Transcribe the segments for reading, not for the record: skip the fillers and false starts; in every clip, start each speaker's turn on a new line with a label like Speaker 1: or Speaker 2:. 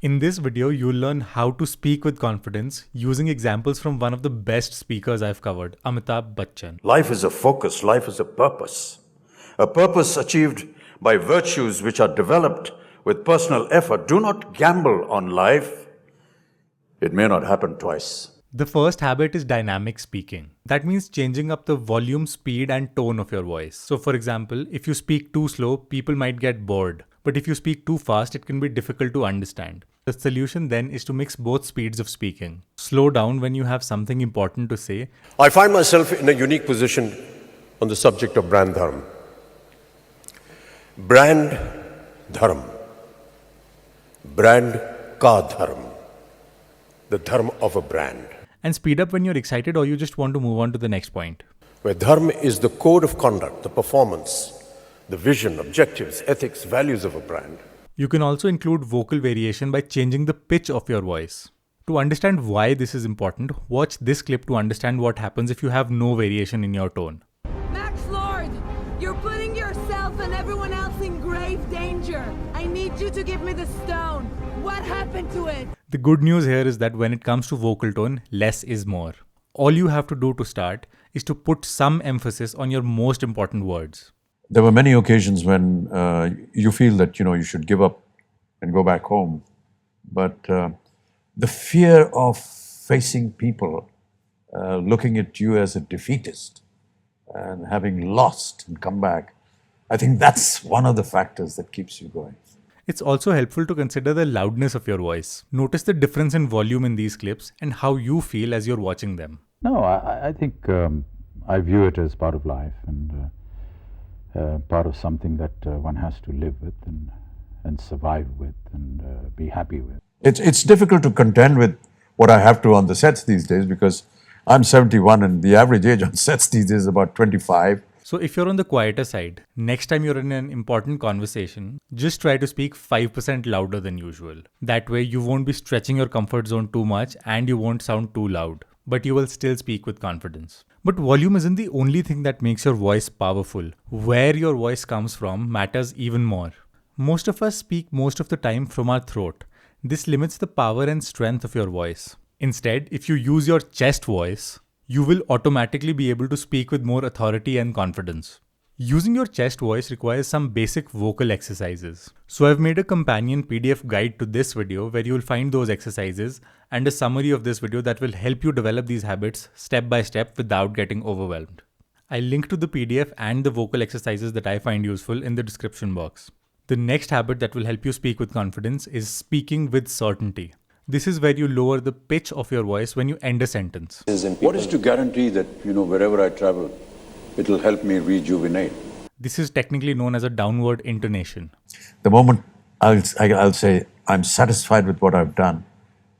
Speaker 1: In this video, you'll learn how to speak with confidence using examples from one of the best speakers I've covered, Amitabh Bachchan.
Speaker 2: Life is a focus, life is a purpose achieved by virtues which are developed with personal effort. Do not gamble on life. It may not happen twice.
Speaker 1: The first habit is dynamic speaking. That means changing up the volume, speed, and tone of your voice. So for example, if you speak too slow, people might get bored. But if you speak too fast, it can be difficult to understand. The solution then is to mix both speeds of speaking. Slow down when you have something important to say.
Speaker 3: I find myself in a unique position on the subject of brand dharma. Brand dharma. Brand ka dharma. The dharma of a brand.
Speaker 1: And speed up when you're excited or you just want to move on to the next point.
Speaker 3: Where dharma is the code of conduct, the performance, the vision, objectives, ethics, values of a brand.
Speaker 1: You can also include vocal variation by changing the pitch of your voice. To understand why this is important, watch this clip to understand what happens if you have no variation in your tone.
Speaker 4: Max Lord, you're putting yourself and everyone else in grave danger. I need you to give me the stone. What happened to it?
Speaker 1: The good news here is that when it comes to vocal tone, less is more. All you have to do to start is to put some emphasis on your most important words.
Speaker 5: There were many occasions when you feel that you should give up and go back home, but the fear of facing people looking at you as a defeatist and having lost and come back, I think that's one of the factors that keeps you going.
Speaker 1: It's also helpful to consider the loudness of your voice. Notice the difference in volume in these clips and how you feel as you're watching them.
Speaker 6: No, I think I view it as part of life and part of something that one has to live with and survive with and be happy with.
Speaker 5: It's difficult to contend with what I have to on the sets these days because I'm 71 and the average age on sets these days is about 25.
Speaker 1: So if you're on the quieter side, next time you're in an important conversation, just try to speak 5% louder than usual. That way you won't be stretching your comfort zone too much and you won't sound too loud, but you will still speak with confidence. But volume isn't the only thing that makes your voice powerful. Where your voice comes from matters even more. Most of us speak most of the time from our throat. This limits the power and strength of your voice. Instead, if you use your chest voice, you will automatically be able to speak with more authority and confidence. Using your chest voice requires some basic vocal exercises. So I've made a companion PDF guide to this video where you'll find those exercises and a summary of this video that will help you develop these habits step by step without getting overwhelmed. I'll link to the PDF and the vocal exercises that I find useful in the description box. The next habit that will help you speak with confidence is speaking with certainty. This is where you lower the pitch of your voice when you end a sentence.
Speaker 7: What is to guarantee that, wherever I travel, it will help me rejuvenate?
Speaker 1: This is technically known as a downward intonation.
Speaker 5: The moment I'll say, I'm satisfied with what I've done,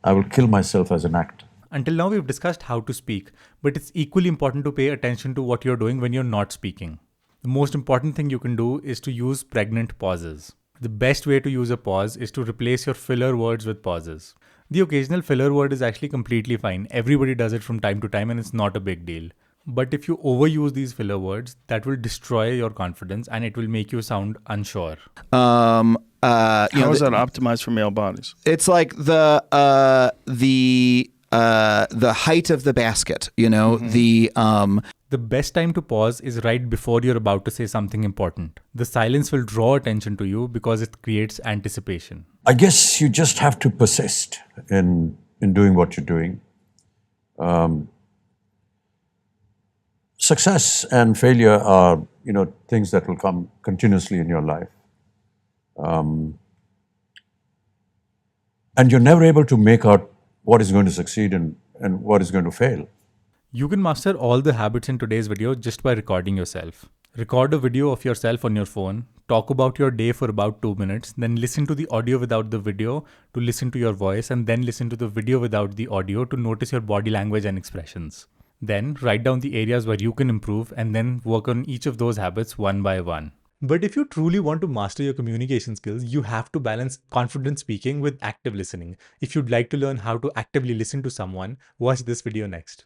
Speaker 5: I will kill myself as an actor.
Speaker 1: Until now, we've discussed how to speak, but it's equally important to pay attention to what you're doing when you're not speaking. The most important thing you can do is to use pregnant pauses. The best way to use a pause is to replace your filler words with pauses. The occasional filler word is actually completely fine. Everybody does it from time to time and it's not a big deal. But if you overuse these filler words, that will destroy your confidence and it will make you sound unsure.
Speaker 8: How is that optimized for male bodies?
Speaker 9: It's like the height of the basket,
Speaker 1: The best time to pause is right before you're about to say something important. The silence will draw attention to you because it creates anticipation.
Speaker 5: I guess you just have to persist in doing what you're doing. Success and failure are, things that will come continuously in your life. And you're never able to make out what is going to succeed and what is going to fail.
Speaker 1: You can master all the habits in today's video just by recording yourself. Record a video of yourself on your phone, talk about your day for about 2 minutes, then listen to the audio without the video to listen to your voice, and then listen to the video without the audio to notice your body language and expressions. Then write down the areas where you can improve and then work on each of those habits one by one. But if you truly want to master your communication skills, you have to balance confident speaking with active listening. If you'd like to learn how to actively listen to someone, watch this video next.